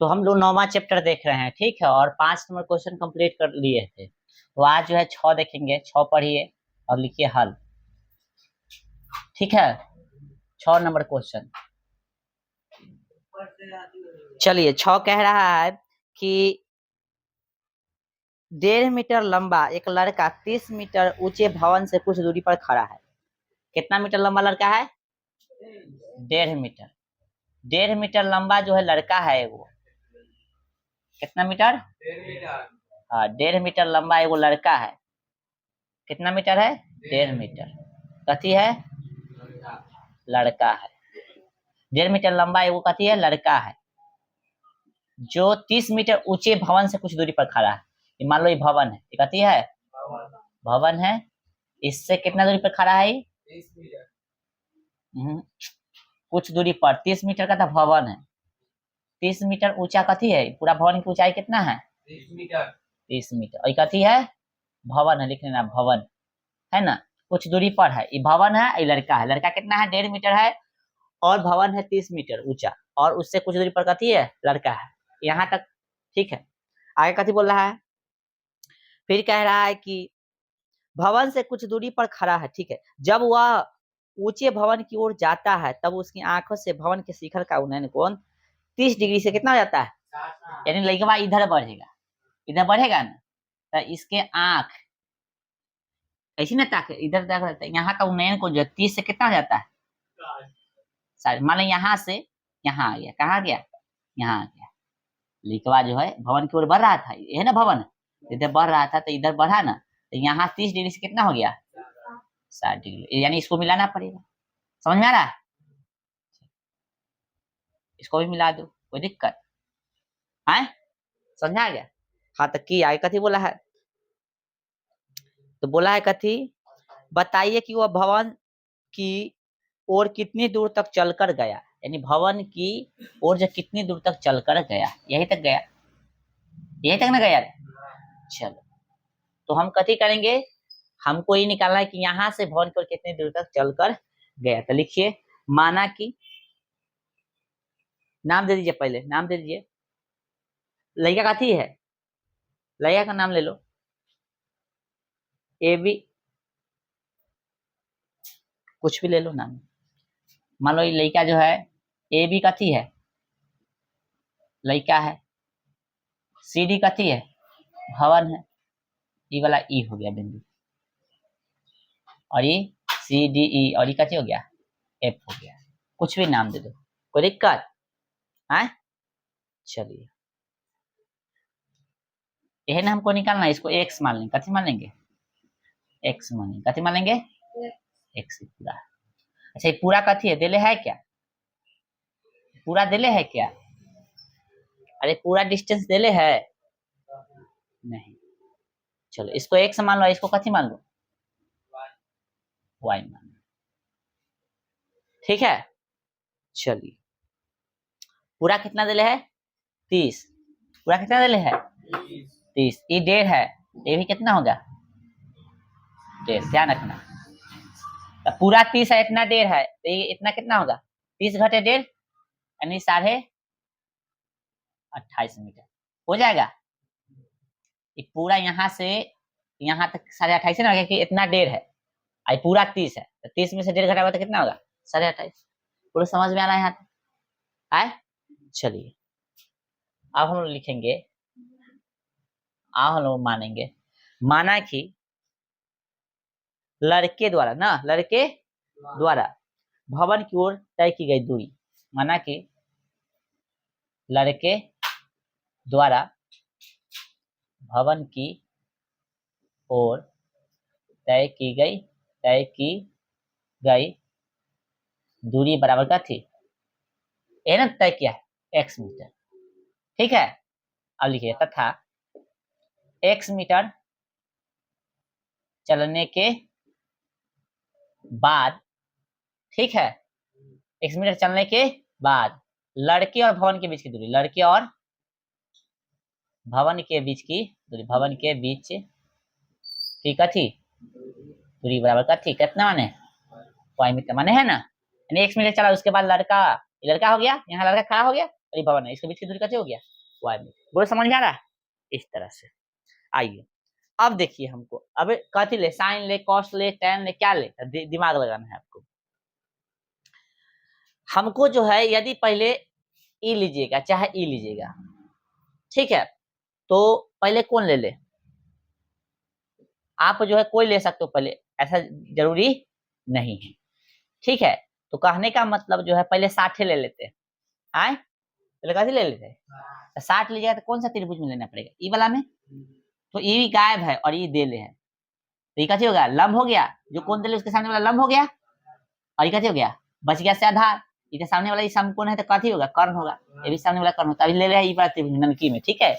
तो हम लोग 9वां चैप्टर देख रहे हैं, ठीक है, और 5 नंबर क्वेश्चन कंप्लीट कर लिए थे। तो आज जो है 6 देखेंगे, 6 पढ़िए और लिखिए हल, ठीक है। 6 नंबर क्वेश्चन, चलिए 6 कह रहा है कि 1.5 मीटर लंबा एक लड़का 30 मीटर ऊंचे भवन से कुछ दूरी पर खड़ा है। कितना मीटर लंबा लड़का है? 1.5 मीटर। 1.5 मीटर लंबा जो है लड़का है वो, कितना मीटर? 1.5 मीटर। हाँ, 1.5 मीटर लंबा एगो लड़का है। कितना मीटर है? 1.5 मीटर। कथी है? लड़का है। 1.5 मीटर लंबा एगो कथी है? लड़का है, जो 30 मीटर ऊंचे भवन से कुछ दूरी पर खड़ा है। ये मान लो ये भवन है, ये कथी है? भवन है। इससे कितना दूरी पर खड़ा है? 30 मीटर। कुछ दूरी पर 30 मीटर का था भवन है। 30 मीटर ऊंचा कथी है? पूरा भवन की ऊंचाई कितना है? 30 मीटर। 30 मीटर। और ये कथी है? भवन है, लिख लेना भवन, है ना। कुछ दूरी पर है, ये भवन है, ये लड़का है। लड़का कितना है? 1.5 मीटर है, और भवन है 30 मीटर ऊंचा, और उससे कुछ दूरी पर कथी है? लड़का है। यहाँ तक ठीक है। आगे कथी बोल रहा है? फिर कह रहा है कि भवन से कुछ दूरी पर खड़ा है, ठीक है। जब वह ऊंचे भवन की ओर जाता है तब उसकी आंखों से भवन के शिखर का उन्नयन कोण 30 डिग्री से कितना हो जाता है? यानी लड़का इधर बढ़ेगा, इधर बढ़ेगा ना, तो इसके आंख ऐसी ना ताक इधर तक रहता है। यहाँ का उन्नयन कोण जो 30 से कितना हो जाता है? 60। मान लो यहाँ से यहाँ आ गया, कहाँ गया? यहाँ आ गया। लिखवा जो है भवन की ओर बढ़ रहा था, ये है ना भवन, इधर बढ़ रहा था तो इधर बढ़ा ना, तो यहाँ 30 डिग्री से कितना हो गया? 60 डिग्री। यानी इसको मिलाना पड़ेगा। समझ में आ रहा है? इसको भी मिला दो, कोई दिक्कत है? समझा गया? हाँ, तो की आगे कथी बोला है? तो बोला है कथी, बताइए कि वह भवन की ओर कितनी दूर तक चलकर गया। यानी भवन की ओर जो कितनी दूर तक चलकर गया, यही तक गया, यही तक ना गया। चलो, तो हम कथी करेंगे, हमको ये निकालना है कि यहाँ से भवन की ओर कितनी दूर तक चलकर गया। तो लिखिए, माना कि, नाम दे दीजिए, पहले नाम दे दीजिए। लड़का कथी है? लड़का का नाम ले लो, ए बी, कुछ भी ले लो नाम। मान लो ये लड़का जो है ए बी कथी है? लड़का है। सी डी कथी है? भवन है। ई वाला ई हो गया बिंदु, और ये सी डी ई, और ये कथी हो गया? एफ हो गया। कुछ भी नाम दे दो, कोई दिक्कत है? चलिए, यही ना हमको निकालना है। इसको एक्स मान लेंगे। कथी मान लेंगे? एक्स मान लेंगे। कथी मान लेंगे? एक्स पूरा। अच्छा, ये पूरा कथी है? देले है क्या? पूरा देले है क्या? अरे पूरा डिस्टेंस देले है? नहीं। चलो, इसको एक्स मान लो, इसको कथी मान लो? वाई मान लो, ठीक है। चलिए, पूरा कितना देले है? 30। पूरा कितना देले है? 30। ये 1.5 है, ये भी कितना होगा? 1.5। ध्यान रखना, तो पूरा 30 है, इतना 1.5 है, तो ये इतना कितना होगा? 30 घटे 1.5 यानी 28.5 मीटर हो जाएगा। ये पूरा यहाँ से यहाँ तक 28.5 है ना, क्योंकि इतना 1.5 है, आई पूरा 30 है, तो 30 में से 1.5 घटाओगे तो कितना होगा? 28.5। पूरा समझ में आ रहा है यहाँ तक? आए? चलिए, अब हम लोग लिखेंगे, अब हम लोग मानेंगे, माना कि लड़के द्वारा ना, लड़के द्वारा भवन की ओर तय की गई दूरी। माना कि लड़के द्वारा भवन की ओर तय की गई दूरी बराबर क्या थी? ए ना तय किया है एक्स मीटर, ठीक है। अब लिखिए, तथा एक्स मीटर चलने के बाद, ठीक है, एक्स मीटर चलने के बाद लड़के और भवन के बीच की दूरी, लड़के और भवन के बीच की दूरी, भवन के बीच की कथी दूरी बराबर कथी? कितना माने? वाई मीटर माने, है ना। यानी एक्स मीटर चला, उसके बाद लड़का, लड़का हो गया, यहाँ लड़का खड़ा हो गया, और ये भवन है, इसके बीच की दूरी कैसे हो गया y मीटर। बोलो समझ में आ रहा है? इस तरह से। आइए अब देखिए हमको अब कथी ले, साइन ले, कॉस ले, टेन ले, क्या ले, दिमाग लगाना है आपको। हमको जो है यदि पहले ई लीजिएगा चाहे ई लीजिएगा, ठीक है, तो पहले कौन ले ले, आप जो है कोई ले सकते हो पहले, ऐसा जरूरी नहीं है, ठीक है। तो कहने का मतलब जो है पहले 60 ले लेते हैं, आए पहले कैसे ले लेते हैं, तो 60 लीजिएगा तो कौन सा त्रिभुज में लेना पड़ेगा, ई वाला में, तो ई गायब है और ई दे ले है, तो ये कैसे हो गया, लंब हो गया, जो कोण दे ले उसके सामने वाला लंब हो गया, और ये कैसे हो गया, बच गया से आधार, इसके सामने वाला ये समकोण है तो कथी होगा, कर्ण होगा, ये भी सामने वाला कर्ण होता है, अभी ले रहे हैं ये वाला त्रिभुज ननकी में, ठीक है।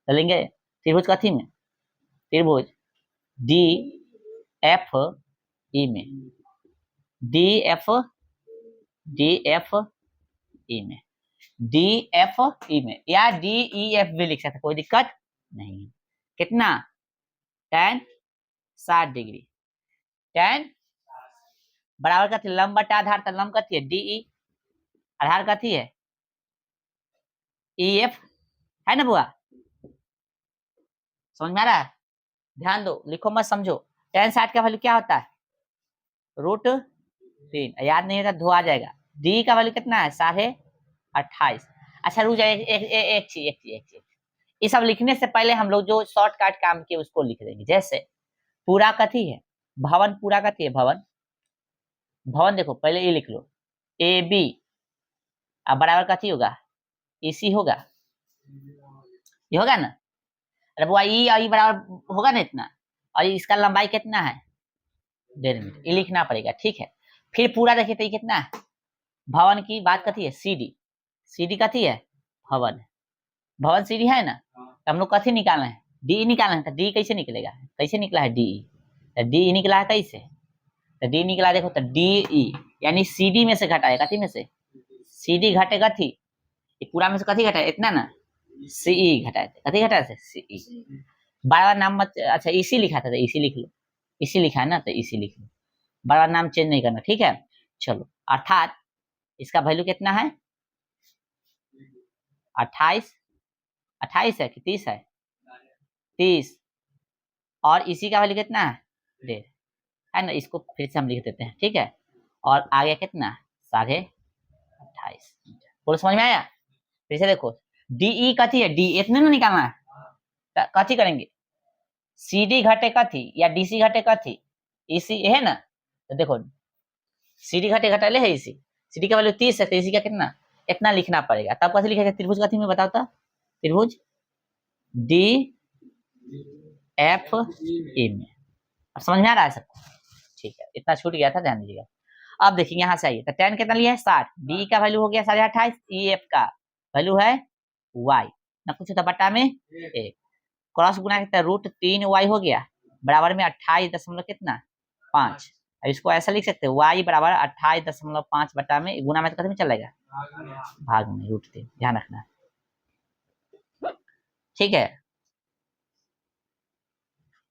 चलेंगे त्रिभुज कथी में, त्रिभुज डी एफ ई में, डी एफ ई में, डी एफ ई में, या डी ई एफ भी लिख सकते, कोई दिक्कत नहीं है। कितना, tan 60 डिग्री, tan बराबर कथी, लंब बटा आधार, तो लंब कथी है डीई, आधार कथी है ई एफ, है ना बुआ, समझ में आ रहा है, ध्यान दो, लिखो मत समझो। tan 60 का वैल्यू क्या होता है, √3, याद नहीं है तो धो आ जाएगा। डी का वैल्यू कितना है 28.5। अच्छा रुक जाए, एक चीज, ये सब लिखने से पहले हम लोग जो शॉर्टकट काम किए उसको लिख देंगे। जैसे पूरा कथी है, भवन, पूरा कथी है भवन, भवन देखो पहले ये लिख लो, ए बी, अब बराबर कथी होगा, इसी होगा, ये होगा ना, अरे वो ई बराबर होगा ना इतना, और इसका लंबाई कितना है 1.5 मीटर, ये लिखना पड़ेगा, ठीक है। फिर पूरा देखिए तो ये कितना है, भवन की बात कथी है सीडी, सीडी कथी है भवन, भवन सीडी है ना, तो हम लोग कथी निकालना है, डी निकालना है, तो डी कैसे निकलेगा, कैसे निकला है डी, तो डी निकला है कैसे, तो डी निकला देखो तो डी ई, यानी सीडी में से घटाएगा, कथी में से, सीडी घटे कथी, पूरा में से कथी घटाए इतना ना, सीई घटाए थे, कथी घटाए थे सीई, बार बार नाम मत, अच्छा इसी लिखा था तो इसी लिख लो, इसी लिखा है ना तो इसी लिख लो, बार बार नाम चेंज नहीं करना, ठीक है। चलो अर्थात इसका वैल्यू कितना है 28, 28 है कि 30 है, 30, और इसी का वैल्यू कितना है 1.5, है ना, इसको फिर से हम लिख देते हैं, ठीक है। और आगे कितना 28.5, बोलो समझ में आया। फिर से देखो डीई कथी है, डी इतने ना निकालना है, कथी करेंगे, सीडी घटे कथी या डीसी घटे कथी, इसी है ना, तो देखो सीडी घटे घटाले है इसी, सीडी का वैल्यू 30 है तो इसी का कितना इतना लिखना पड़ेगा, तब कैसे लिखेगा, त्रिभुज कथी में बताओ तो, त्रिभुज डी एफ ई में, समझ में आ रहा है सबको, ठीक है, इतना छूट गया था ध्यान दीजिएगा। अब देखिए यहाँ से आइए, तो tan कितना लिया है 60, डी का वैल्यू हो गया 28.5, ई एफ का वैल्यू है y, ना कुछ होता बटा में 1, क्रॉस गुना कितना √3y हो गया, बराबर में 28 कितना 5, इसको ऐसा लिख सकते हैं y बराबर 28.5 बटा में, गुना में तो कितने में चलेगा भाग में √3, ध्यान रखना, ठीक है।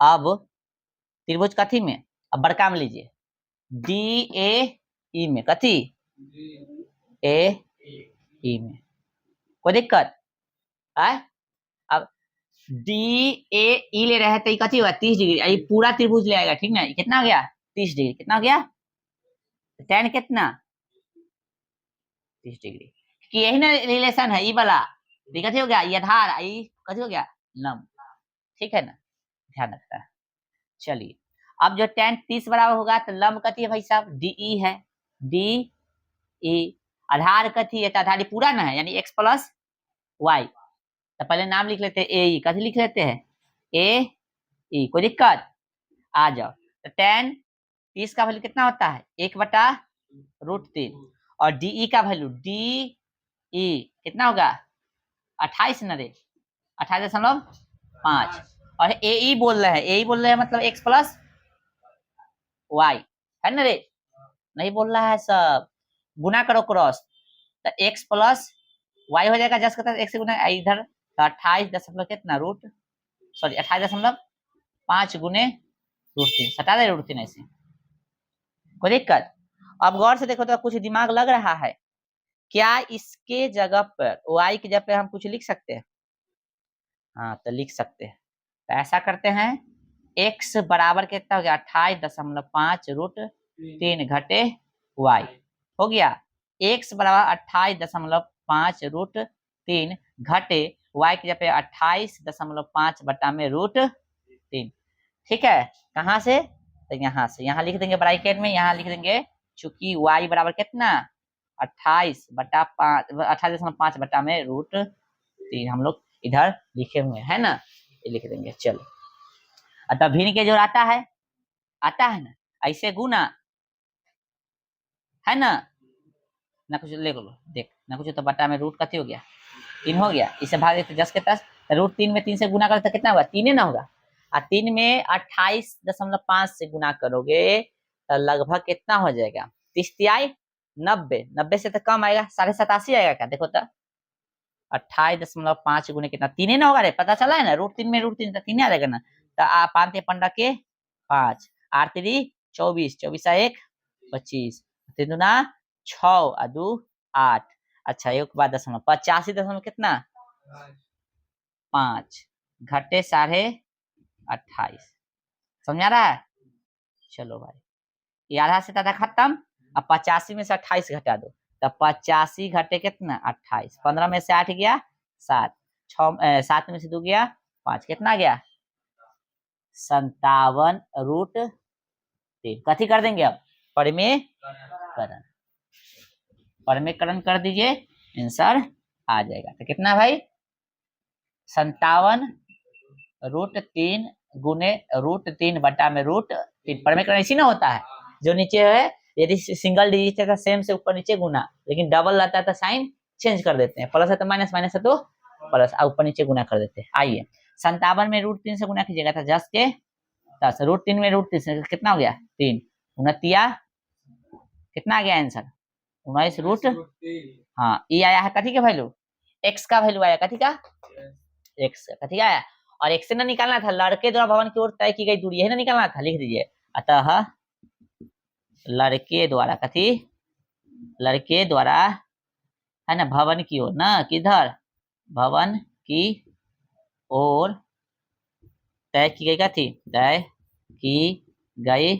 अब त्रिभुज कथी में, अब बड़का में लीजिए, डी ए ई में, कथी ए ई में, कोई दिक्कत है। अब डी ए ई ले रहे हैं तो ये कथी होगा 30 डिग्री, ये पूरा त्रिभुज ले आएगा, ठीक ना, कितना हो गया 30 डिग्री, कितना हो गया tan कितना 30 डिग्री, कि यही ना रिलेशन है, ये वाला, ये कथी हो गया, ये आधार, ये कथी हो गया लंब, ठीक है ना, ध्यान रखना है। चलिए अब जो tan 30 बराबर होगा तो लंब कथी है भाई साहब डीई है, डी ई, आधार कथी है, तो आधार पूरा ना है यानी x प्लस वाई, तो पहले नाम लिख लेते हैं ए ई, कथी लिख लेते हैं ए ई, कोई दिक्कत, आ जाओ। तो tan 30 का वैल्यू कितना होता है 1/√3, और डी का वैल्यू डी ई कितना होगा 28 न रे, 28.5, और ए ई बोल रहे हैं, ए ई बोल रहे हैं मतलब x प्लस वाई, है ना रे, नहीं बोल रहा है सब, गुना करो क्रॉस, तो x प्लस वाई हो जाएगा, जस्ट x से गुना इधर, तो 28 कितना रूट, सॉरी 28.5 गुने √3, सटा दे √3 ऐसे, कोई दिक्कत। अब गौर से देखो तो कुछ दिमाग लग रहा है, क्या इसके जगह पर y की जगह पे हम कुछ लिख सकते हैं? हाँ तो लिख सकते हैं। तो ऐसा करते हैं, x बराबर कितना हो गया 28.5 √3 घटे y हो गया। x बराबर 28.5 √3 घटे y की जगह पे 28.5 बटा में √3। ठीक है, कहाँ से? तो यहाँ से। यहाँ लिख देंगे ब्रैकेट में, यहाँ लिख देंगे चूंकि y बराबर कितना 28 बटा में √3 हम लोग इधर लिखे हुए हैं ना, ये लिख देंगे। चलो अतः भिन्न के जोड़ आता है ना, ऐसे गुना है ना, ना कुछ ले लो देख, ना कुछ तो बटा में रूट कथी हो गया 3 हो गया, इसे भाग देते 10 के 10, √3 में 3 से गुना करते कितना होगा 3 ना होगा, और 3 में 28.5 से गुना करोगे तो लगभग कितना हो जाएगा 30 90, 90 से तो कम आएगा 87.5 आएगा क्या, देखो तो 28.5 गुने कितना 3 ना होगा रे, पता चला है ना, √3 में √3 तो 3 आ जाएगा ना। तो 5 पंडा के 5 8 3 24 24 1 25 3 दूना 6 और 2 8। अच्छा एक बात 85 कितना 5 घटे 28.5, समझा रहा है? चलो भाई ये आधा से आधा खत्म, अब 85 में से 28 घटा दो, तब 85 घटे कितना 28, 15 में से 8 गया 7, 7 में से 2 गया 5, कितना गया 57√3। कथी कर देंगे अब परिमेयकरण, परिमेयकरण कर दीजिए, आंसर आ जाएगा। तो कितना भाई 57√3 गुने √3 बटा में √3, परिमेयकरण इसी ना होता है, जो नीचे है यदि सिंगल डिजिट है तो सेम से ऊपर नीचे गुना, लेकिन डबल रहता है तो साइन चेंज कर देते हैं, प्लस है तो माइनस, माइनस है तो प्लस, ऊपर नीचे गुना कर देते हैं। आइए 57 में √3 से गुना कीजिएगा तो 10 के 10, √3 में √3 से कितना हो गया 3, 29 कितना आ गया आंसर 19 हाँ ये आया है कथी का वैल्यू, एक्स का वैल्यू आया, कथी का एक्स कथी आया, और एक्स से ना निकालना था, लड़के द्वारा भवन की ओर तय की गई दूरी है ना निकालना था, लिख दीजिए। अतः लड़के द्वारा कथी, लड़के द्वारा है ना भवन की ओर ना, किधर भवन की ओर तय की गई कथी, तय की गई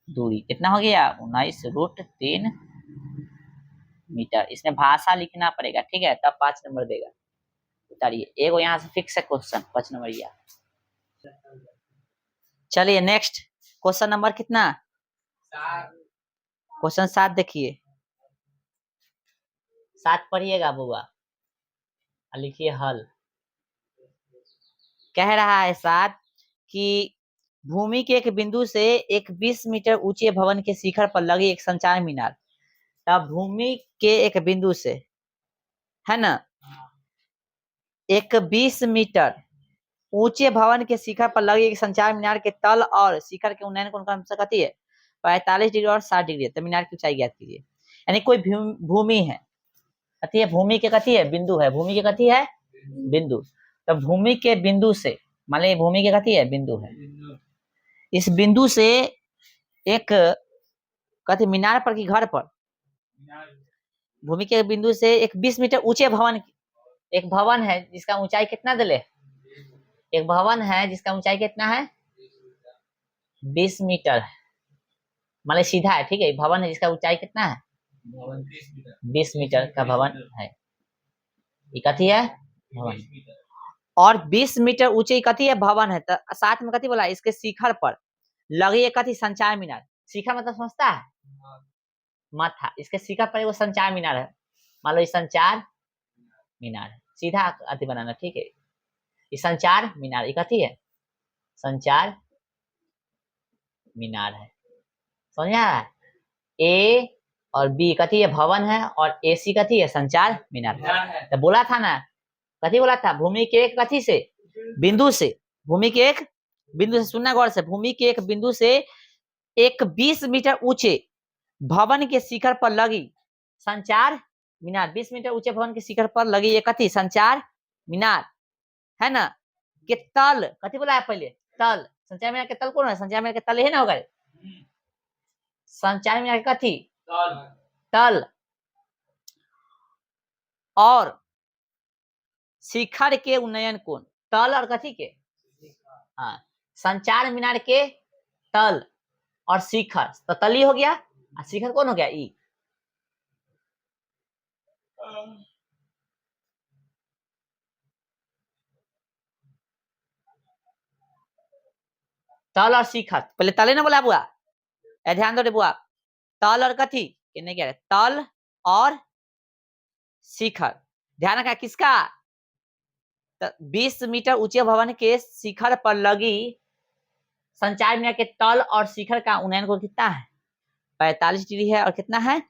दूरी कितना हो गया 19√3 मीटर। इसमें भाषा लिखना पड़ेगा, ठीक है, तब 5 नंबर देगा। उतारिए एगो यहाँ से फिक्स है क्वेश्चन 5 नंबर या। चलिए नेक्स्ट क्वेश्चन नंबर कितना, क्वेश्चन 7 देखिए, 7 पढ़िएगा बुआ, लिखिए हल। कह रहा है 7 कि भूमि के एक बिंदु से एक 20 मीटर ऊंचे भवन के शिखर पर लगी एक संचार मीनार, तब भूमि के एक बिंदु से है ना एक 20 मीटर ऊंचे भवन के शिखर पर लगी एक संचार मीनार के तल और शिखर के उन्नयन कोण का कथी है 45 डिग्री और 60 डिग्री है, तो मीनार की ऊंचाई ज्ञात कीजिए। यानी कोई भूमि है, कथी है भूमि के कथी है बिंदु है, भूमि के कथी है बिंदु, तो भूमि के बिंदु से मान लीजिए भूमि के कथी है बिंदु है, इस बिंदु से एक कथी मीनार पर की घर पर, भूमि के बिंदु से एक 20 मीटर ऊंचे भवन, एक भवन है जिसका ऊंचाई कितना दिले, एक भवन है जिसका ऊंचाई कितना है 20 मीटर है, मान लीजिए सीधा है, ठीक है, भवन है जिसका ऊंचाई कितना है 20 मीटर का भवन है, ये कथी है भवन, और 20 मीटर ऊंचे कथी है भवन है, तो साथ में कथी बोला इसके शिखर पर लगी एक कथी संचार मीनार, शिखर मतलब समझता है माथा, इसके शिखर पर वो संचार मीनार है, मान लो ये संचार मीनार है, सीधा अति बनाना, ठीक है, ये संचार मीनार, ये कथी है संचार मीनार है, समझा, ए और बी कथी है भवन है और ए सी कथी है संचार मीनार है। तो बोला था ना, कथी बोला था भूमि के एक कथी से बिंदु से, भूमि के एक बिंदु से, सुनना गौर से, भूमि के एक बिंदु से एक 20 मीटर ऊंचे भवन के शिखर पर लगी संचार मीनार, 20 मीटर ऊंचे भवन के शिखर पर लगी एक कथी संचार मीनार है ना, के तल कथी बोला है पहले तल, संचार मीनार के तल कौन है, संचार मीनार के तल है ना होगा, संचार मीनार के कथी तल, और शिखर के उन्नयन कोण, तल और कथी के, हाँ, संचार मीनार के तल और शिखर, तो तली हो गया और शिखर कौन हो गया, ई। तल और शिखर, पहले तले ना बोला बुआ, ध्यान दो रे बुआ, तल और कथी नहीं कह रहे, तल और शिखर, ध्यान रखा किसका, 20 मीटर ऊंचे भवन के शिखर पर लगी संचार मीनार के तल और शिखर का उन्नयन कोण कितना है, 45 डिग्री है, और कितना है,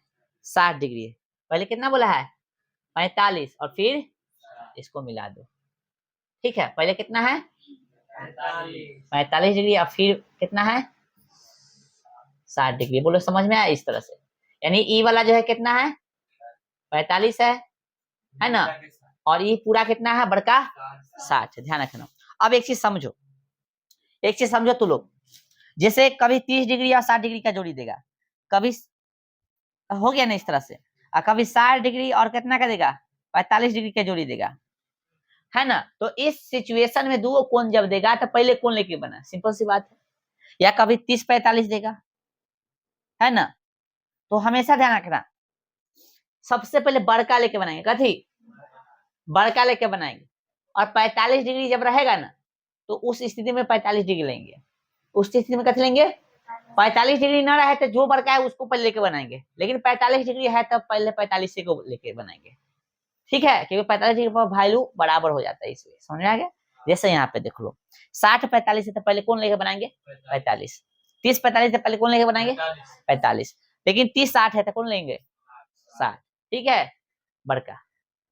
60 डिग्री है। पहले कितना बोला है, 45, और फिर इसको मिला दो, ठीक है, पहले कितना है 45 डिग्री, और फिर कितना है 60 डिग्री, बोलो समझ में आया, इस तरह से, यानी ई वाला जो है कितना है 45 है ना, और ये पूरा कितना है बड़का 60, ध्यान रखना। अब एक चीज समझो तू लोग, जैसे कभी 30 डिग्री और 60 डिग्री का जोड़ी देगा, कभी हो गया ना इस तरह से, और कभी 60 डिग्री और कितना का देगा 45 डिग्री का जोड़ी देगा, है ना। तो इस सिचुएशन में दो कोण जब देगा तो पहले कोण लेके बना, सिंपल सी बात है, या कभी 30-45 देगा, है ना, तो हमेशा ध्यान रखना सबसे पहले बड़का लेके बनाएंगे, कथी बड़का लेके बनाएंगे, और 45 डिग्री जब रहेगा ना तो उस स्थिति में 45 डिग्री लेंगे, उस स्थिति में कथी लेंगे 45 डिग्री ना रहे तो जो बड़का है उसको पहले लेके बनाएंगे, लेकिन 45 डिग्री है तब पहले 45 को लेके बनाएंगे, ठीक है, क्योंकि 45 डिग्री पर वैल्यू बराबर हो जाता है, इसलिए समझ में आ गया। जैसे यहाँ पे देख लो 60-45 से तो पहले कौन लेके बनाएंगे 45, 30-45 से पहले कौन लेके बनाएंगे 45, लेकिन 30-60 है तो कौन लेंगे 60, ठीक है बड़का,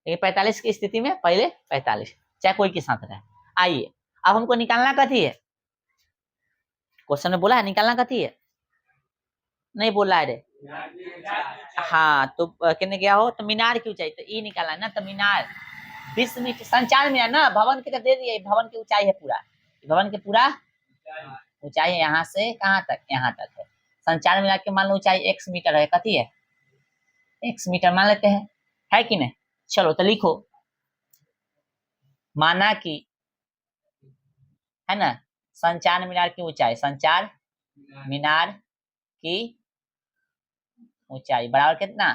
लेकिन 45 की स्थिति में पहले 45, चाहे कोई के साथ रहे। आइए अब हमको निकालना कथी है, क्वेश्चन में बोला है निकालना कथी है, नहीं बोला है रे, हाँ तो कहने गया हो तो मीनार की ऊंचाई, तो ई निकाला ना, तो मीनार 20 मीटर, संचार मीनार ना, भवन के दे दिए, भवन की ऊंचाई है पूरा, भवन के पूरा ऊंचाई यहाँ से कहाँ तक, यहाँ तक है, संचार मीनार के मान लो ऊंचाई x मीटर है, कथी है x मीटर मान लेते हैं, है कि नहीं, चलो तो लिखो, माना कि, है ना, संचार मीनार की ऊंचाई, संचार मीनार की ऊंचाई बराबर कितना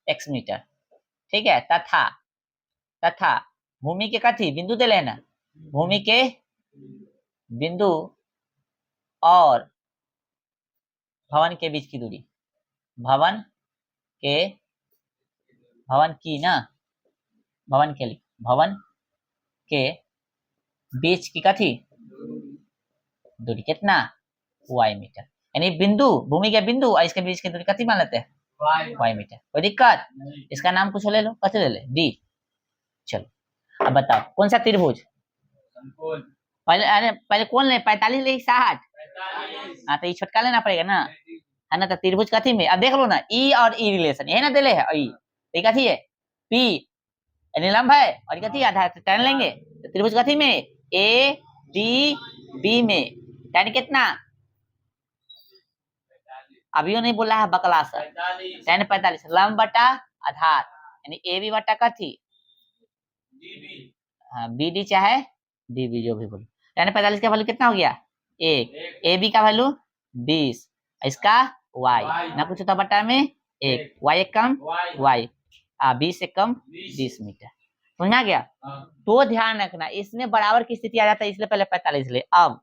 x मीटर, ठीक है, तथा भूमि के कथी बिंदु दे लेना, भूमि के बिंदु और भवन के बीच की दूरी, भवन की ना, भवन के बीच की कथी दूरी कितना y मीटर, यानी बिंदु, भूमि के बिंदु और इसके बीच की दूरी कथी मान लेते हैं y मीटर, कोई दिक्कत, इसका नाम कुछ ले लो, कथी ले ले d। चलो अब बताओ कौन सा त्रिभुज, पहले कौन ले 45 ले 60, हाँ तो ये छोटका लेना पड़ेगा ना, है ना, तो त्रिभुज कथी में, अब देख लो ना ई और ई रिलेशन यही ना दिले है, ई तो कथी है p यानी लंब है, और ये कथी आधार, तो tan लेंगे, तो त्रिभुज कथी में a d b में, tan कितना, अभी नहीं बोला है बकला सर, tan 45 लंब बटा आधार, यानी ए बी बटा कथी हाँ बी डी चाहे डी बी जो भी बोलो, tan 45 का वैल्यू कितना हो गया 1, ए बी का वैल्यू 20, इसका y ना कुछ तो बटा में 1, y एक कम y 20 से कम 20 मीटर, समझा गया। तो ध्यान रखना इसमें बराबर की स्थिति आ जाता है, इसलिए पहले 45 ले, अब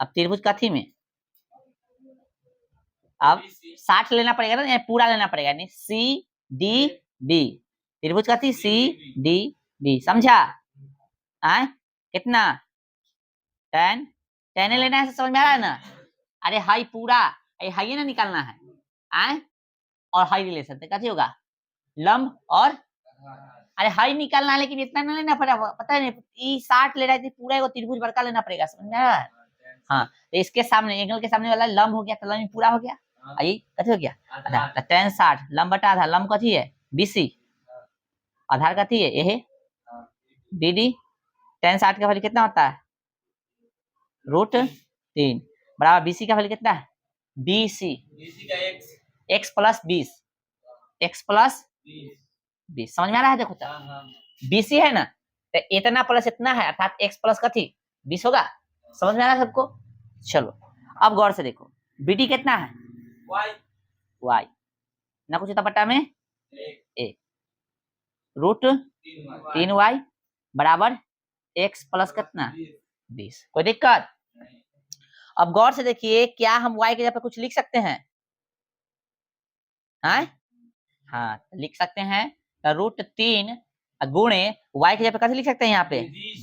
त्रिभुज कथी में, अब 60 लेना पड़ेगा ना, पूरा लेना पड़ेगा, यानी सी डी बी, त्रिभुज कथी सी डी बी, समझा, आए कितना tan लेना है, समझ में आ रहा है ना, अरे हाई पूरा, हाई ना निकालना है, आए और हाई रिलेशन तो कथी होगा लंब और, अरे हाई निकालना है लेकिन इतना ना लेना पड़ेगा, पता है नहीं 60 ले रहा है पूरा एगो त्रिभुज बड़का लेना पड़ेगा, समझ में आ रहा है, हाँ तो इसके सामने एंगल के सामने वाला लंब हो गया, तो लंब पूरा हो गया, आई कथी हो गया आधार, तो tan 60 लंब बटा आधार, लंब कथी है BC, आधार कथी है ये BD, tan 60 का वैल्यू कितना होता है √3 बराबर BC का वैल्यू कितना है BC, x plus 20, x plus 20 समझ में आ रहा है? देखो तो 20 ही है ना, तो इतना प्लस इतना है अर्थात x प्लस कथी 20 होगा। समझ में आ रहा है सबको? चलो अब गौर से देखो, बीटी कितना है? y ना कुछ होता बट्टा में एक रूट 3y बराबर x प्लस कितना 20। कोई दिक्कत? अब गौर से देखिए, क्या हम y के जगह पे कुछ लिख सकते हैं? हाँ लिख सकते हैं, रूट 3 गुणे y के जगह पे कथी लिख सकते हैं यहाँ पे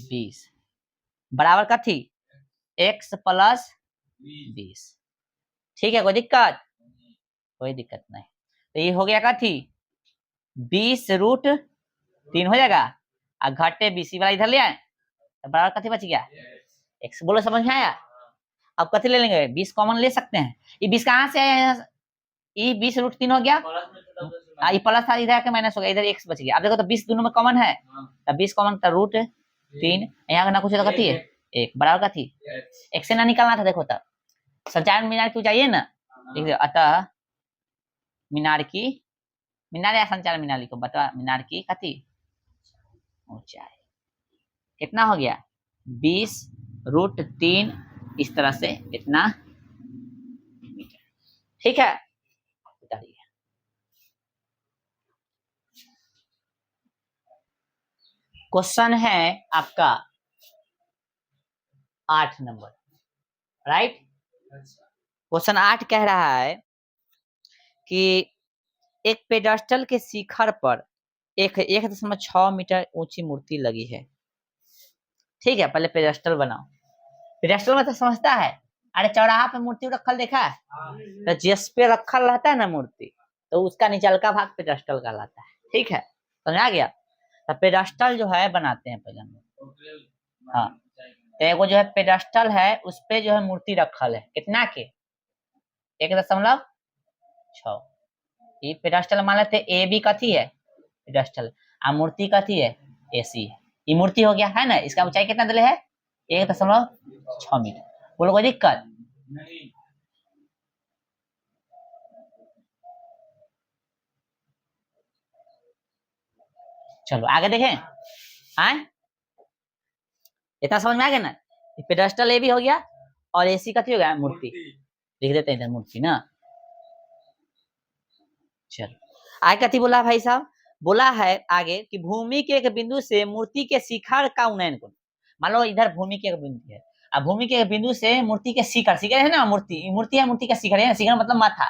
20 बराबर कथी x प्लस 20। ठीक है, कोई दिक्कत? कोई दिक्कत नहीं। तो ये हो गया कथी 20 रूट 3 हो जाएगा, और घटे 20 वाला इधर ले आए तो बराबर कथी बच गया x। बोलो समझ में आया? अब कथी ले लेंगे 20 कॉमन ले सकते हैं। ये 20 कहाँ से आया? ये 20 रूट 3 हो गया, ये प्लस था इधर के माइनस हो गया, इधर x बच गया। अब देखो तो 20 दोनों में कॉमन है, तो 20 कॉमन तो रूट 3 यहाँ ना कुछ तो कथी है एक बराबर कथी x से ना निकालना था। देखो तो संचालन मीनार क्यों चाहिए ना, देख अतः मीनार या संचालन मीनार लिखो, बता मीनार की कथी ऊंचाई कितना हो गया 20 रूट 3 इस तरह से इतना मीटर। ठीक है, बताइए क्वेश्चन है आपका 8 नंबर, राइट। क्वेश्चन 8 कह रहा है कि एक पेडेस्टल के शिखर पर एक 1.6 मीटर ऊंची मूर्ति लगी है। ठीक है, पहले पेडेस्टल बनाओ। पेडेस्टल मतलब समझता है, अरे चौराहा पे मूर्ति रखल देखा है, तो जिस पे रखल रहता है ना मूर्ति, तो उसका निचलका भाग पेडेस्टल कहलाता है। ठीक है, समझ आ गया? तो पेडेस्टल जो है बनाते हैं पहले हम लोग। हाँ, तो एगो जो है पेडेस्टल है, उस पे जो है मूर्ति रखल है कितना के 1.6। ये पेडेस्टल मान लेते ए बी कथी है पेडेस्टल, आ मूर्ति कथी है एसी है। ये मूर्ति हो गया है ना, इसका ऊंचाई कितना दिले है 1.6 मीटर। बोलो कोई दिक्कत नहीं? चलो आगे देखें। आए इतना समझ में आ गया ना, पेडेस्टल ए भी हो गया और एसी कथी हो गया मूर्ति। लिख देते हैं इधर मूर्ति ना। चलो आगे कथी बोला भाई साहब, बोला है आगे कि भूमि के एक बिंदु से मूर्ति के शिखर का उन्नयन करो। मान लो इधर भूमि के एक बिंदु है, अब भूमि के एक बिंदु से मूर्ति के शिखर, शिखर है ना मूर्ति है, मूर्ति का शिखर है ना, शिखर मतलब माथा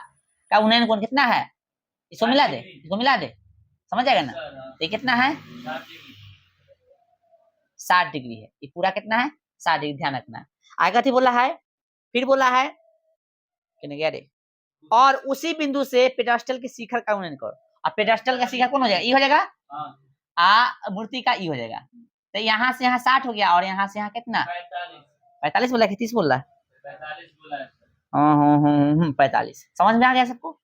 का उन्नयन कोण कितना है, इसको मिला दे, इसको मिला दे, समझ जाएगा ना। तो ये कितना है 60 डिग्री है, ये पूरा कितना है 60 डिग्री, ध्यान रखना। आगे कथी बोला है, फिर बोला है और उसी बिंदु से पेडेस्टल के शिखर का उन्नयन करो। अब पेडेस्टल का शिखर कौन हो जाएगा, ई हो जाएगा, आ मूर्ति का ई हो जाएगा। तो यहाँ से यहाँ 60 हो गया, और यहाँ से यहाँ कितना 45 बोला कि 30 बोल रहा है 45। समझ में आ गया सबको?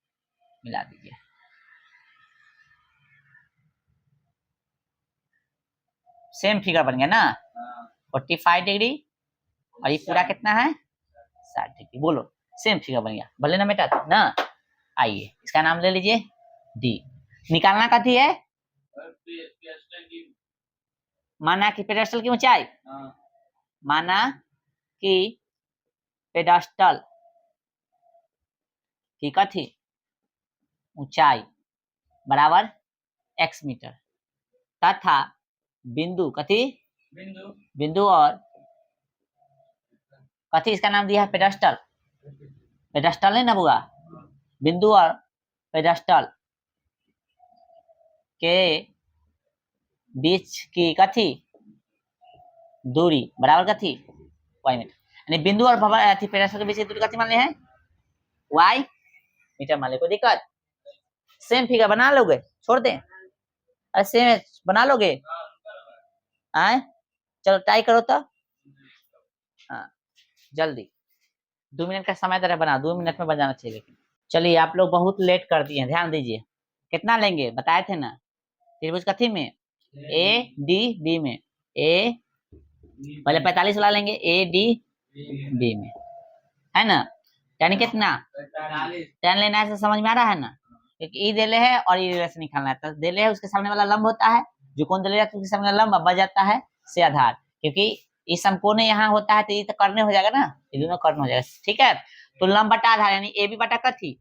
मिला दीजिए। सेम फिगर बन गया ना 45 डिग्री, और ये पूरा कितना है 60 डिग्री। बोलो सेम फिगर बन गया, भले ना बेटा ना। आइए इसका नाम ले लीजिए डी। निकालना कथी है, माना कि पेडेस्टल की ऊंचाई, माना कि पेडेस्टल की कथी ऊंचाई बराबर x मीटर, तथा बिंदु कथी बिंदु और कथी इसका नाम दिया है पेडेस्टल, पेडेस्टल नहीं ना बुआ, बिंदु और पेडेस्टल के बीच की कथी दूरी बराबर कथी y मीटर। यानी बिंदु और पेडेस्टल के बीच की दूरी कथी मान ली है y मीटर मान ले। कोई दिक्कत? सेम फिगर बना लोगे, छोड़ दें? अरे सेम बना लोगे? आए चलो ट्राई करो तो। हाँ जल्दी, 2 मिनट का समय तरह बना, 2 मिनट में बन जाना चाहिए। लेकिन चलिए आप लोग बहुत लेट कर दिए, ध्यान दीजिए। कितना लेंगे बताए थे ना, त्रिभुज कथी में ए डी बी में, ए पहले 45 वाला लेंगे ए डी बी में, है ना। यानी कितना 10 लेना है, समझ में आ रहा है ना। क्योंकि ई देले है और ई देले से निकालना है, तो देले है उसके सामने वाला लंब होता है, जो कोण देले जाता है उसके सामने वाला लंब बच जाता है से आधार, क्योंकि इस समकोण यहाँ होता है तो ये तो कर्ण हो जाएगा ना, ये दोनों कर्ण हो जाएगा, ठीक है। तो लंब बटा आधार यानी ए बी बटा कथी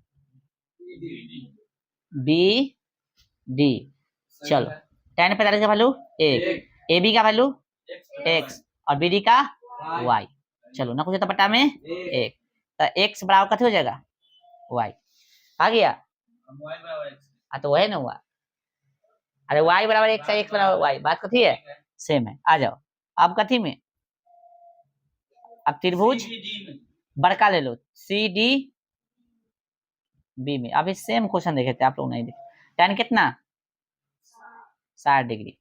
बी डी। चलो tan 45 का वैल्यू 1, ए बी का वैल्यू x और बी डी का y। चलो ना कुछ तो बटा में 1, तो x बराबर कथी हो जाएगा y आ गया। हाँ तो वही ना हुआ, अरे y बराबर x है, x बराबर y, बात कथी है सेम है। आ जाओ अब कथी में, अब त्रिभुज बड़का ले लो सी डी बी में। अभी सेम क्वेश्चन देखे थे आप लोग, नहीं देखे। tan कितना 60 डिग्री,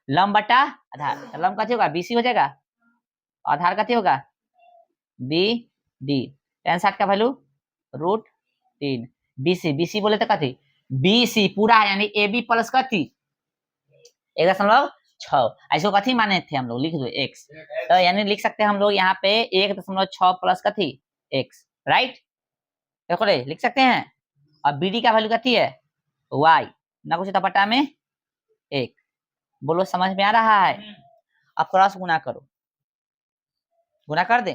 लंब बटा आधार, लंब कथी होगा बीसी हो जाएगा, आधार कथी होगा बी डी। tan 60 का वैल्यू √3, बीसी बीसी बोले तो कथी बीसी पूरा यानी ए बी प्लस कथी 1.6, ऐसे कथी माने थे हम लोग, लिख दो x, तो यानी लिख सकते हैं हम लोग यहाँ पे 1.6 प्लस कथी x, राइट, देखो रे लिख सकते हैं। और बी डी का वैल्यू कथी है y, ना कुछ तो बटा में 1। बोलो समझ में आ रहा है। अब क्रॉस गुना करो, गुना कर दे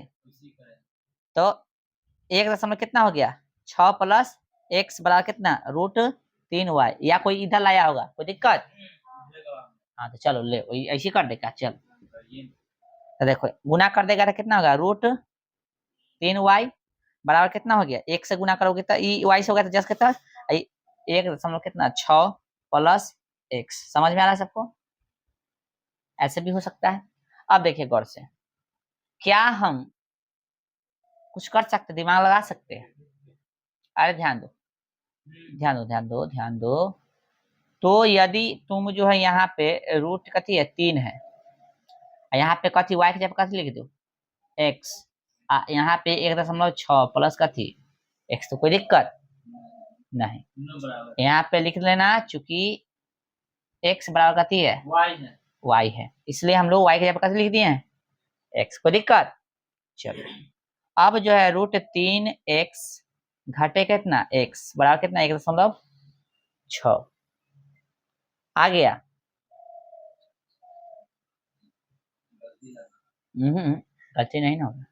तो 1 कितना हो गया 6 प्लस x बराबर कितना √3y, या कोई इधर लाया होगा कोई दिक्कत, हाँ तो चलो ले ऐसे कर देगा। चल तो देखो गुना कर देगा तो कितना होगा √3y बराबर कितना हो गया, 1 से गुना करोगे तो ई y से हो गया, तो जस्ट कितना 1 कितना 6 प्लस x। समझ में आ रहा है सबको, ऐसे भी हो सकता है। अब देखिए गौर से, क्या हम कुछ कर सकते, दिमाग लगा सकते हैं। अरे ध्यान दो ध्यान दो ध्यान दो ध्यान दो, तो यदि तुम जो है यहाँ पे रूट कथी है 3 है, यहाँ पे कथी y की जगह कथी लिख दो x, यहाँ पे 1.6 प्लस कथी x, तो कोई दिक्कत नहीं, यहाँ पे लिख लेना, चूंकि x बराबर कथी है y है, इसलिए हम लोग y की जगह कथी लिख दिए हैं x, कोई दिक्कत। चलो अब जो है √3x घटे कितना x बराबर कितना 1.6 आ गया। गलती नहीं ना होगा,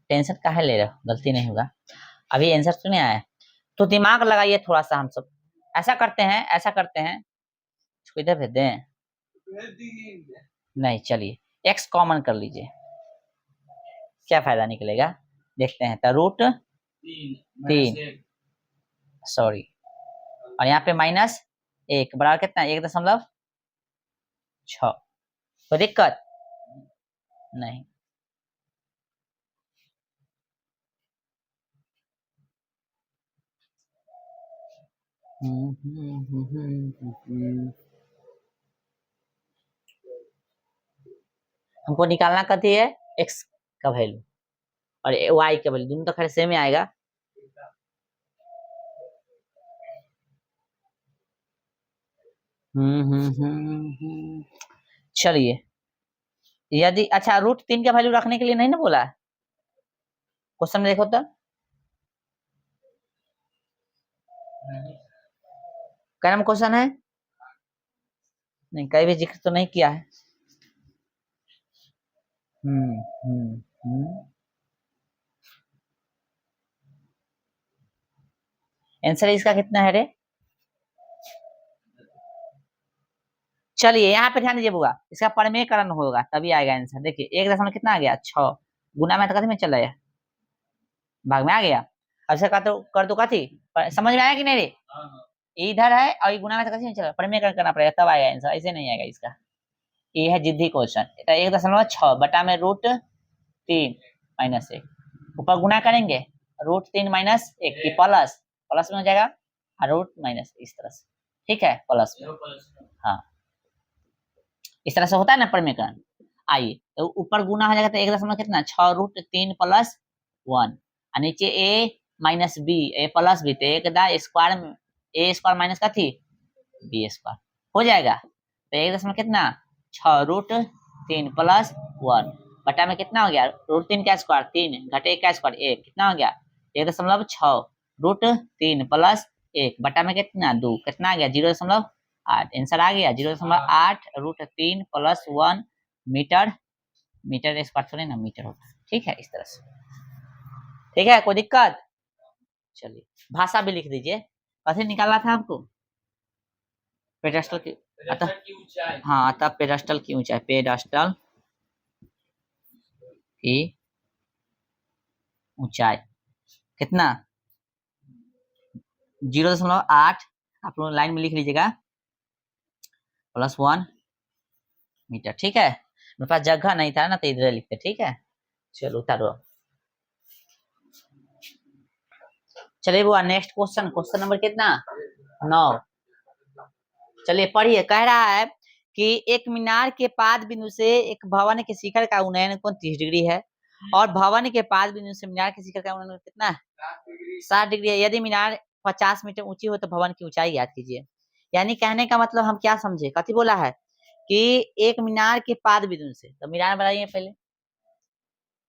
टेंशन काहे ले रहे हो, गलती नहीं होगा, अभी आंसर तो नहीं आया, तो दिमाग लगाइए थोड़ा सा। हम सब ऐसा करते हैं इसको इधर भेज दें, नहीं चलिए x कॉमन कर लीजिए, क्या फायदा निकलेगा देखते हैं। तो √3 सॉरी, और यहाँ पे -1 बराबर कितना 1.6, कोई दिक्कत नहीं। हमको निकालना कथी है x का वैल्यू और y का वैल्यू, दोनों तो खैर सेम ही आएगा। चलिए यदि अच्छा √3 का वैल्यू रखने के लिए नहीं ना बोला, क्वेश्चन में देखो तो क्या नाम क्वेश्चन है, नहीं कहीं भी जिक्र तो नहीं किया है। आंसर इसका कितना है रे, चलिए यहाँ पे ध्यान दीजिए बुआ, इसका परमेयकरण होगा तभी आएगा आंसर। देखिए 1 कितना आ गया 6, गुना में तो कथी में चल रहा है भाग में आ गया, अब से कर दो कथी, समझ में आया कि नहीं रे, इधर है और गुना में तो कथी में चल रहा है, परमेयकरण करना पड़ेगा तब आएगा आंसर, ऐसे नहीं आएगा इसका। ये है जिद्दी क्वेश्चन। 1.6 बटा में √3 -1, ऊपर गुना करेंगे √3 -1 की प्लस में हो जाएगा और रूट माइनस इस तरह से, ठीक है प्लस में, हाँ इस तरह से होता है ना परमेयकरण। आइए तो ऊपर गुना हो जाएगा तो 1 कितना 6√3 + 1 और नीचे a-b a + b, तो एक दा स्क्वायर a स्क्वायर माइनस का थी b स्क्वायर हो जाएगा, तो 1 कितना 6√3 + 1 बटा में कितना हो गया √3 का स्क्वायर 3 घटे का स्क्वायर 1 कितना हो गया 1.6 √3 प्लस 1 बटा में कितना 2, कितना आ गया 0.8। आंसर आ गया 0.8 √3 प्लस 1 मीटर। मीटर स्क्वायर थोड़ी ना मीटर होता है, ठीक है, इस तरह से। ठीक है, कोई दिक्कत? चलिए भाषा भी लिख दीजिए। कैसे निकालना था आपको? पेडेस्टल की ऊंचाई। हाँ, तब पेडेस्टल की ऊंचाई, पेडेस्टल की ऊंचाई कितना 0.8 आप लोग लाइन में लिख लीजिएगा प्लस 1 मीटर। ठीक है, मेरे पास जगह नहीं था ना तो इधर लिखते। ठीक है, चलो उतारो। चलिए वो नेक्स्ट क्वेश्चन, क्वेश्चन नंबर कितना 9। चलिए पढ़िए। कह रहा है कि एक मीनार के पाद बिंदु से एक भवन के शिखर का उन्नयन कोण 30 डिग्री है और भवन के पाद बिंदु से मीनार के शिखर का उन्नयन कितना है 60 डिग्री है। यदि मीनार 50 मीटर ऊंची हो तो भवन की ऊंचाई याद कीजिए। यानी कहने का मतलब हम क्या समझे, कथी बोला है कि एक मीनार के पाद बिंदु से, तो मीनार बनाइए पहले,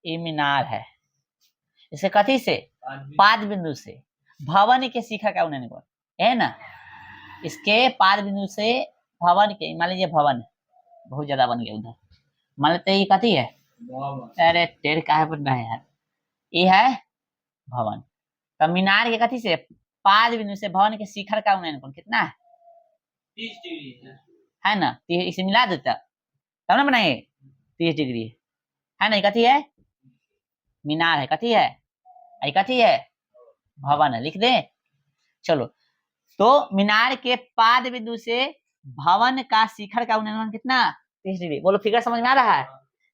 ये मीनार है, इसे कथी से पाद बिंदु से भवन के शिखर का उन्नयन कोण है ना, इसके पाद बिंदु से भवन के, मान लीजिए भवन बहुत ज्यादा बन गया उधर, मान लेते ये कथी है, अरे टेढ़ काहे बन रहा है यार, ये है भवन। तो मीनार के कथी से पाद बिंदु से भवन के शिखर का उन्नयन कोण कितना है 30 डिग्री है ना। इसे मिला देता तब ना बनाए 30 डिग्री है ना। ये कथी है मीनार है, कथी है, ये कथी है भवन है, लिख दे। चलो तो मीनार के पाद बिंदु से भवन का शिखर का उन्नयन कितना 30 डिग्री। बोलो फिगर समझ में आ रहा है।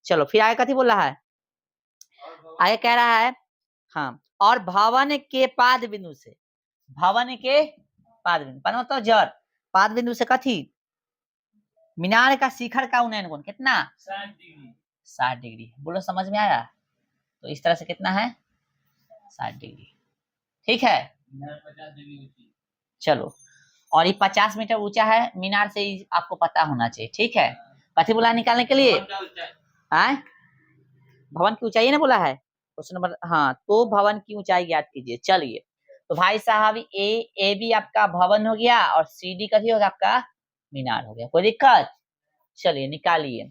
चलो फिर आगे कथी बोल रहा है, आगे कह रहा है हाँ, और भवन के पाद बिंदु से, भवन के पाद बिंदु पाद मतलब जड़, पाद बिंदु से कथी मीनार का शिखर का उन्नयन कोण कितना 60 डिग्री। बोलो समझ में आया। तो इस तरह से कितना है 60 डिग्री। ठीक है, चलो और ये 50 मीटर ऊंचा है मीनार से, आपको पता होना चाहिए। ठीक है, कथी बोला निकालने के लिए, भवन की ऊंचाई ना बोला है क्वेश्चन नंबर, हाँ, तो भवन की ऊंचाई याद कीजिए। चलिए तो भाई साहब ए बी आपका भवन हो गया और सी डी कथी होगा आपका मीनार हो गया। कोई दिक्कत? चलिए निकालिए।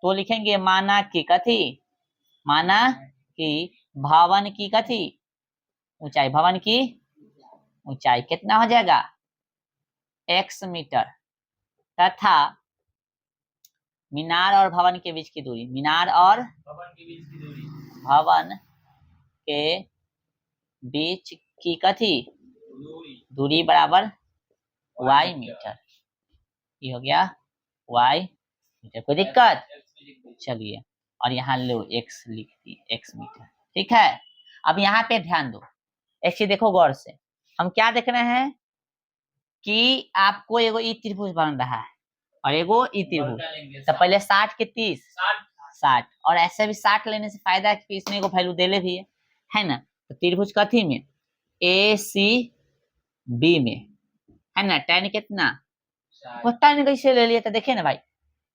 तो लिखेंगे माना कि कथी, माना कि भवन की कथी ऊंचाई, भवन की ऊंचाई कितना हो जाएगा x मीटर तथा मीनार और भवन के बीच की दूरी, मीनार और भवन के बीच की दूरी, भवन के बीच की कथी दूरी बराबर y मीटर। ये हो गया y मीटर। कोई दिक्कत? चलिए और यहाँ लो x लिख दी, x मीटर। ठीक है, अब यहाँ पे ध्यान दो, एक चीज देखो गौर से। हम क्या देख रहे हैं कि आपको एगो ई त्रिभुज बन रहा है और एगो ई त्रिभुज, तो पहले 60 के 30 60, और ऐसे भी 60 लेने से फायदा है कि इसमें एगो वैल्यू देले भी है ना। तो त्रिभुज कथी में ए सी बी में है ना, tan कितना वो tan कैसे ले लिया, तो देखिए ना भाई,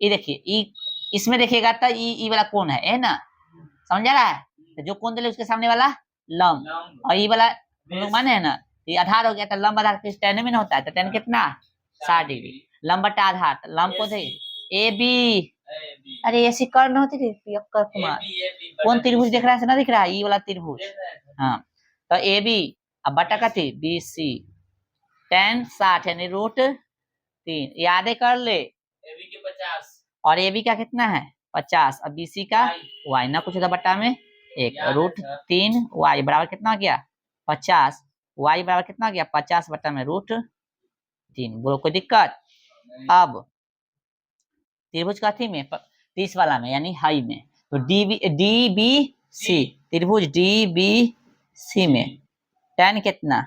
ये देखिए ई, इसमें देखिएगा तो ई वाला कोण है ना, समझ आ रहा है। तो जो कोण दिले उसके सामने वाला लंब, और ये वाला लोग माने है ना, ये आधार हो गया, तो लंब आधार किस tan में होता है, तो tan कितना 60 डिग्री, लंब बटा आधार, तो लंब को दे ए बी, अरे ऐसी कर्ण होती थी पियक्कर कुमार, कौन त्रिभुज देख रहा है, ना दिख रहा है ये वाला त्रिभुज, हाँ, तो ए बी अब बटा कथी बी सी, tan 60 यानी √3, यादें कर ले, ए बी के 50 और ए बी का कितना है 50, अब बी सी का y ना कुछ था बटा में 1, √3 y बराबर कितना हो गया 50, y बराबर कितना हो गया 50 बटा में √3। बोलो कोई दिक्कत? अब त्रिभुज कथी में 30 वाला में यानी हाई में, तो डी बी सी, त्रिभुज डी बी सी में tan कितना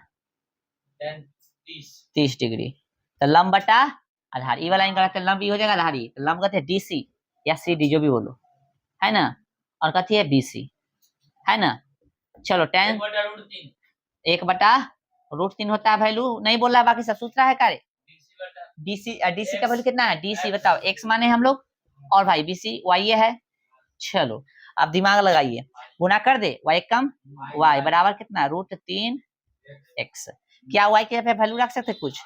30 डिग्री, तो लंब बटा आधार, ई वाला इनका लंब ई हो जाएगा आधार, तो लंब कहते हैं डी सी या सी डी जो भी बोलो है ना, और कथी है बी सी है ना। चलो tan 1/√3 होता है, वैल्यू नहीं बोल रहा, बाकी सब सूत्र है कार्य, डीसी का वैल्यू कितना है डीसी बताओ, एक्स माने हम लोग और भाई बीसी वाई है। चलो अब दिमाग लगाइए, गुना कर दे y कम y बराबर कितना √3 x। क्या y के वैल्यू रख सकते कुछ?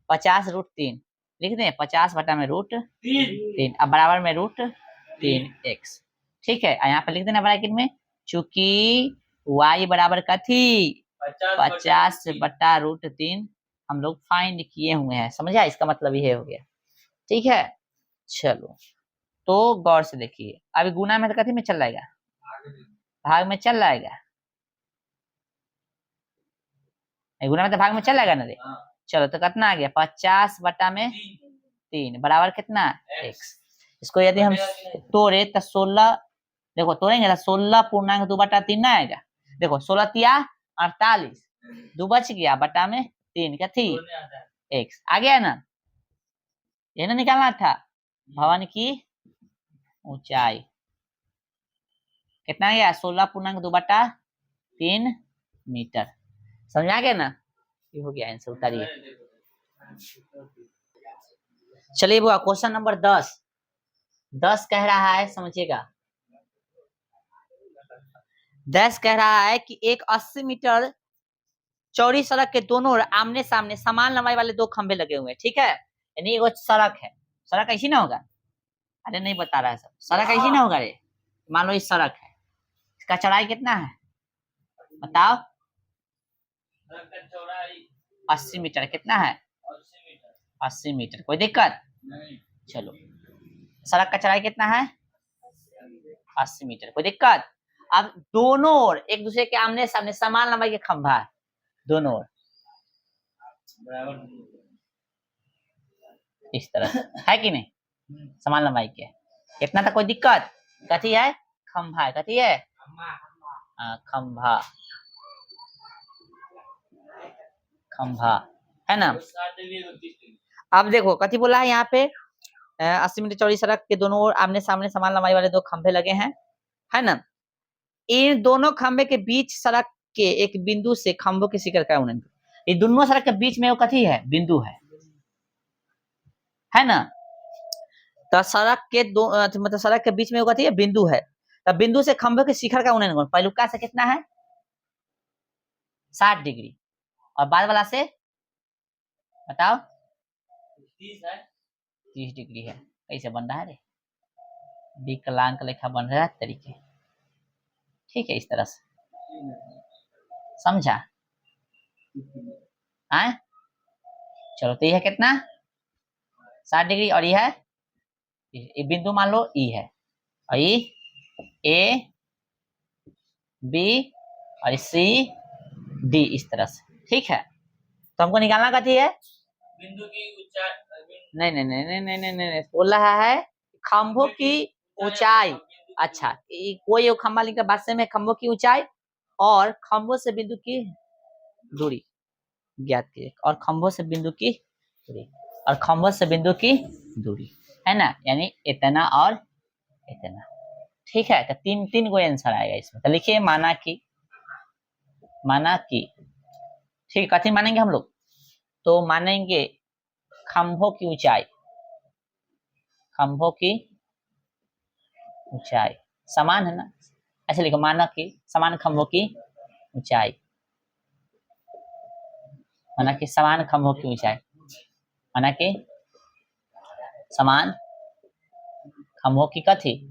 50√3 लिख दें, 50 बटा में √3, अब बराबर में √3x। ठीक है, यहाँ पे लिख देना ब्रैकेट में, चूंकि y बराबर कथी 50 बटा √3 हम लोग फाइंड किए हुए हैं, समझा? इसका मतलब ये हो गया। ठीक है, चलो तो गौर से देखिए, अभी गुना में तो कथी में चल जाएगा? भाग में चल जाएगा, गुना में तो भाग में चल जाएगा ना रे। चलो तो कितना आ गया? 50 बटा में 3 बराबर कितना? x। इसको यदि हम तोड़े तो 16, देखो तोड़ेंगे तो 16.2/3 ना आएगा। देखो 16 तिया 48, 2 बच गया बटा में 3 क्या थी x आ गया ना। ये ना निकालना था भवन की ऊंचाई कितना गया? 16.2/3 मीटर। समझ आ गया ना? ये हो गया आंसर, उतारिए। चलिए बुआ क्वेश्चन नंबर 10 कह रहा है, समझिएगा। 10 कह रहा है कि एक 80 मीटर चौड़ी सड़क के दोनों ओर आमने सामने समान लंबाई वाले 2 खंभे लगे हुए हैं। ठीक है, यानी वो सड़क है, सड़क ऐसी ना होगा? अरे नहीं बता रहा है सब, सड़क ऐसी ना होगा रे। मान लो ये सड़क है, इसका चौड़ाई कितना है बताओ? 80 मीटर। कितना है? 80 मीटर। कोई दिक्कत नहीं। चलो, सड़क का चौड़ाई कितना है? 80 मीटर। कोई दिक्कत? अब दोनों ओर एक दूसरे के आमने सामने समान लंबाई के खंभा है, दोनों ओर इस तरह है कि नहीं? समान लंबाई के, इतना तो कोई दिक्कत? कथी है? खंभा है। कथी है? खंभा, खंभा है ना। अब देखो कथी बोला है यहाँ पे, 80 मीटर चौड़ी सड़क के दोनों ओर आमने सामने समान लंबाई वाले 2 खंभे लगे हैं, है ना। इन दोनों खंभे के बीच सड़क के एक बिंदु से खंभों के शिखर का उन्नयन। ये दोनों सड़क के बीच में वो कथी है? बिंदु है ना। तो सड़क के दो मतलब सड़क के बीच में वो कथी है? बिंदु है। तो बिंदु से खंभों के शिखर का उन्नयन पहलुका से कितना है? 60 डिग्री, और बाद वाला से बताओ? 30 डिग्री है। कैसे बन रहा है रे? विकलांग लेखा बन रहा है तरीके। ठीक है, इस तरह से समझा? आए चलो, तो ये है कितना? 60 डिग्री, और ये है ये बिंदु मान लो ई है, और ये ए बी और सी डी, इस तरह से। ठीक है, तो हमको निकालना कथी है? बिंदु की ऊंचाई। नहीं नहीं नहीं नहीं नहीं नहीं नहीं, बोल रहा है खंभों की ऊंचाई। अच्छा, कोई खंभा लिखा भाष्य में, खंभों की ऊंचाई और खंभों से बिंदु की दूरी ज्ञात कीजिए, और खंभों से बिंदु की दूरी, और खंभों से बिंदु की दूरी, है ना, यानी इतना और इतना। ठीक है, तो 3 को आंसर आएगा इसमें। तो लिखिए माना कि ठीक, कथी मानेंगे हम लोग? तो मानेंगे खंभों की ऊंचाई, खंभों की ऊंचाई समान है ना, ऐसे लिखो, माना कि समान खंभों की ऊंचाई, माना कि समान खंभों की ऊंचाई, माना कि समान खंभों की कथी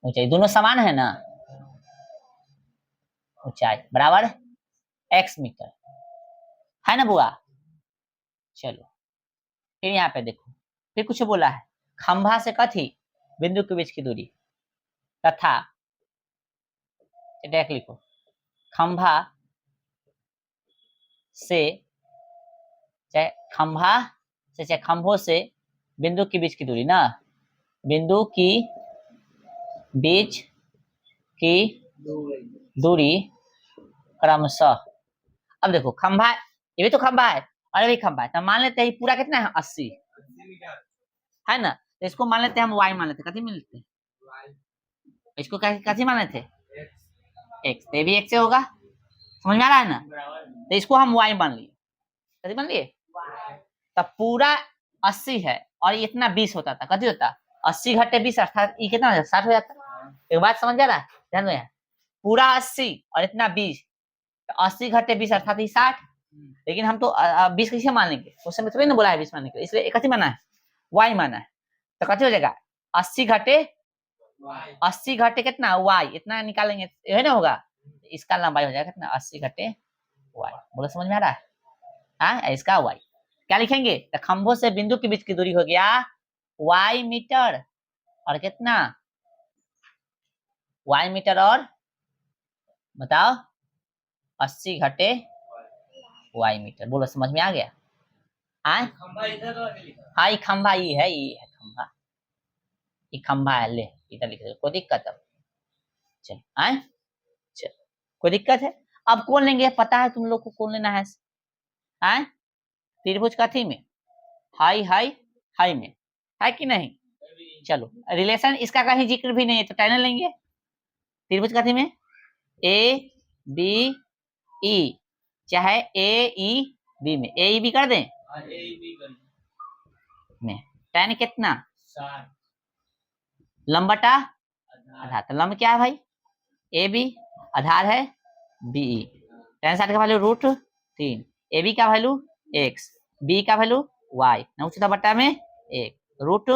ऊंचाई, दोनों समान है ना, ऊंचाई बराबर x मीटर, है ना बुआ? चलो फिर यहाँ पे देखो, फिर कुछ बोला है, खंभा से कथी बिंदु के बीच की दूरी, तथा देख लिखो, खंभा से चाहे खंभों से बिंदु के बीच की दूरी ना, बिंदु की बीच की दूरी क्रमशः। अब देखो खंभा, ये भी तो खंभा है और ये भी खंभा है, तो मान लेते हैं पूरा कितना है? 80 है ना। तो इसको मान लेते हैं हम y मान लेते, कथी मान लेते? इसको कथी मान लेते? x। तो ये भी x से होगा, समझ में आ रहा है ना। तो इसको हम y मान लिए, कथी मान लिए? तो पूरा 80 है और इतना 20 होता था, कथी होता? 80 घटे 20 अर्थात ये कितना हो जाता? 60 हो जाता। एक बात समझ आ रहा है ध्यान में? पूरा 80 और इतना 20, तो 80 घटे 20 अर्थात 60। लेकिन हम तो 20 कैसे मान लेंगे, उस समय थोड़ी ना बोला है 20 मानने के लिए, इसलिए कथी माना है, y माना है। तो कथी हो जाएगा 80 घटे 80 घटे कितना y, इतना निकालेंगे यही ना होगा, इसका लंबाई हो जाएगा कितना 80 घटे y। बोलो समझ में आ रहा है? हाँ इसका y क्या लिखेंगे, तो खंभों से बिंदु के बीच की दूरी हो गया y मीटर, और कितना y मीटर, और बताओ 80 घटे y मीटर। बोलो समझ में आ गया? हाँ हाँ ये खंभा, ये है खंभा, ये खंभा है, ले इधर लिख दो, कोई दिक्कत है? चल आए, चल कोई दिक्कत है? अब कौन लेंगे, पता है तुम लोग को कौन लेना है? आए त्रिभुज कथी में, हाई हाई हाई में, है कि नहीं? चलो रिलेशन इसका कहीं जिक्र भी नहीं है तो टाइनल लेंगे। त्रिभुज कथी में, ए बी ई, चाहे ए ई बी में, ए ई बी कर दें में, tan कितना 60, लंबटा आधार, तो लंब क्या है भाई ए बी, आधार है बी ई, tan 60 का वैल्यू √3, ए बी का वैल्यू x, बी का वैल्यू y, 9 बट्टा में 1 रूट,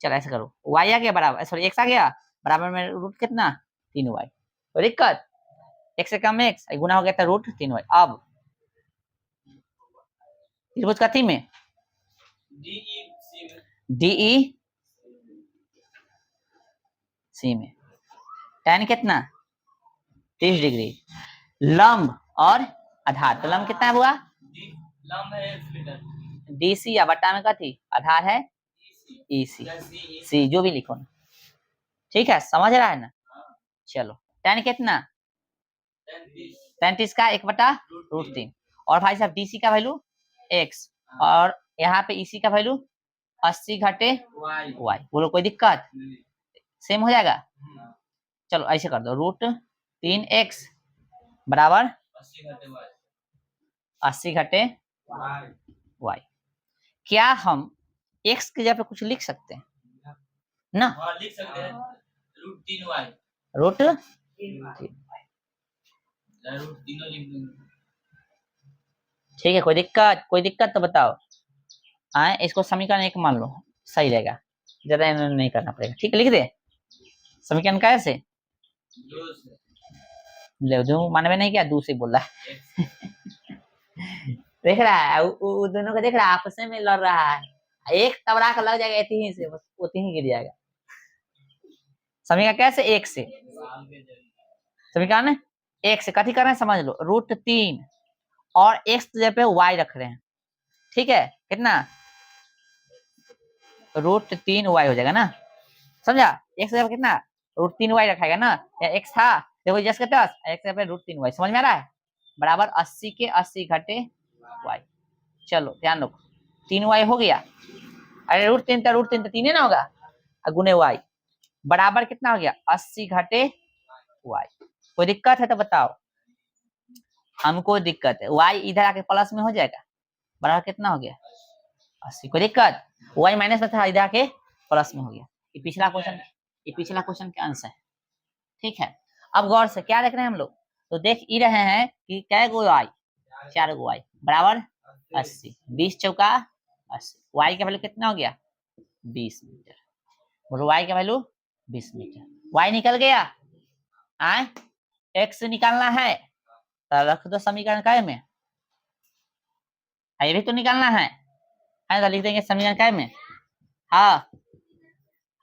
चलो ऐसे करो y आ गया बराबर, सॉरी x आ गया बराबर में रूट कितना 3y, तो दिक्कत x से कम x, गुना हो गया था √3y। अब त्रिभुज कथी में, DE सी में, tan कितना 30 डिग्री, लंब और आधार, तो लंब कितना हुआ, DC या बट्टा में कथी आधार है EC, सी जो भी लिखो ना, ठीक है समझ रहा है ना? चलो tan कितना 33 का 1/√3, और भाई साहब DC का वैल्यू x, और यहाँ पे EC का वैल्यू 80 घटे y। बोलो कोई दिक्कत, सेम हो जाएगा? चलो ऐसे कर दो √3x बराबर 80 घटे y। क्या हम x की जगह पे कुछ लिख सकते हैं ना? लिख सकते हैं √3y, ठीक है कोई दिक्कत तो बताओ। आए इसको समीकरण 1 मान लो, सही रहेगा, ज्यादा नहीं करना पड़ेगा, ठीक है लिख दे समीकरण कैसे, ले दो मानवे नहीं क्या दूसरी बोल रहा है देख रहा है वो दोनों को, देख रहा है आपस में लड़ रहा है, एक तबड़ा का लग जाएगा इतनी से, बस उतनी ही गिर जाएगा। समीकरण कैसे, 1 से, समीकरण 1 से कथी कर रहे हैं समझ लो, √3 और x की जगह पे y रख रहे हैं, ठीक है कितना √3y हो जाएगा ना, समझा? x की जगह कितना √3y रखाएगा ना, या x था देखो जस्ट के पास, x की जगह पे √3y, समझ में आ रहा है? बराबर 80 के 80 घटे y। चलो ध्यान रखो 3y हो गया, अरे √3 तो 3 ना होगा, गुने y बराबर कितना हो गया 80 घटे y। कोई दिक्कत है तो बताओ, हमको दिक्कत है, y इधर आके प्लस में हो जाएगा, बराबर कितना हो गया 80। कोई दिक्कत, y माइनस में था इधर आके प्लस में हो गया। ये पिछला क्वेश्चन का आंसर है, ठीक है। अब गौर से क्या देख रहे हैं हम लोग, तो देख ही रहे हैं कि कै गो y, 4 गो y बराबर 80, 20 चौका 80, y का वैल्यू कितना हो गया 20 मीटर, बोलो y का वैल्यू 20 मीटर, y निकल गया। आए x निकालना है तो रख दो समीकरण काय में, ये भी तो निकालना है तो लिख देंगे समीकरण काय में, हाँ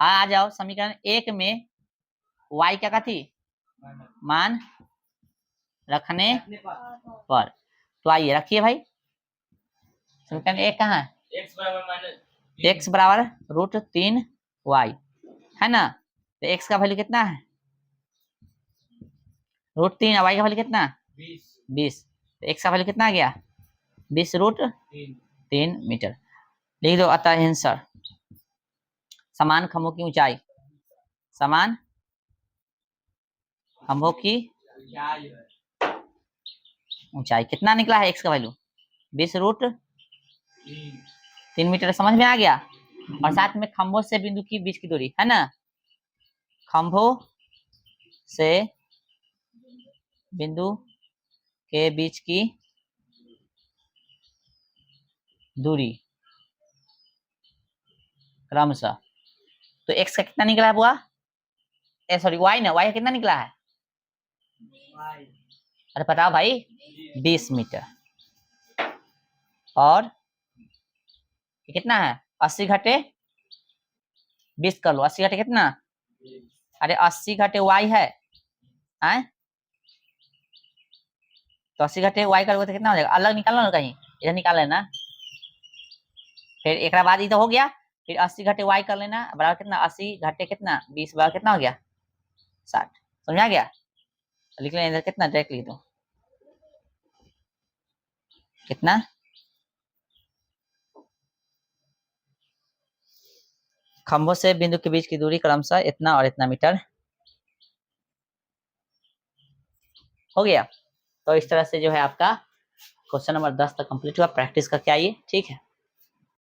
आ जाओ समीकरण 1 में y क्या थी मान रखने पर, तो आइए रखिए भाई समीकरण 1 कहाँ है, x बराबर √3y है ना, तो x का वैल्यू कितना है √3, y का वैल्यू कितना 20, तो x का वैल्यू कितना आ गया 20√3 मीटर। लिख दो अतः आंसर समान खंभों की ऊंचाई, समान खंभों की ऊंचाई कितना निकला है x का वैल्यू 20√3 मीटर, समझ में आ गया? और साथ में खंभों से बिंदु की बीच की दूरी है ना, खंभों से बिंदु के बीच की दूरी क्रमशः। तो x का कितना निकला है बुआ? सॉरी y ना, y का कितना निकला है? अरे बताओ भाई, 20 मीटर। और ये कितना है? 80 घटे 20 कर लो, 80 घटे कितना? अरे 80 घटे y है, आए? तो 80 घटे y करोगे तो कितना हो जाएगा? अलग निकालना ना कहीं, इधर निकाल लेना। फिर एक बाद ये तो हो गया, फिर 80 घटे y कर लेना बराबर कितना? 80 घटे कितना? 20 बराबर कितना हो गया? 60। समझा गया? लिख लेना इधर कितना, डायरेक्ट लिख दो कितना। खंभों से बिंदु के बीच की दूरी क्रमशः इतना और इतना मीटर। हो गया। तो इस तरह से जो है आपका क्वेश्चन नंबर 10 तक कंप्लीट हुआ। प्रैक्टिस करके आइए, ठीक है।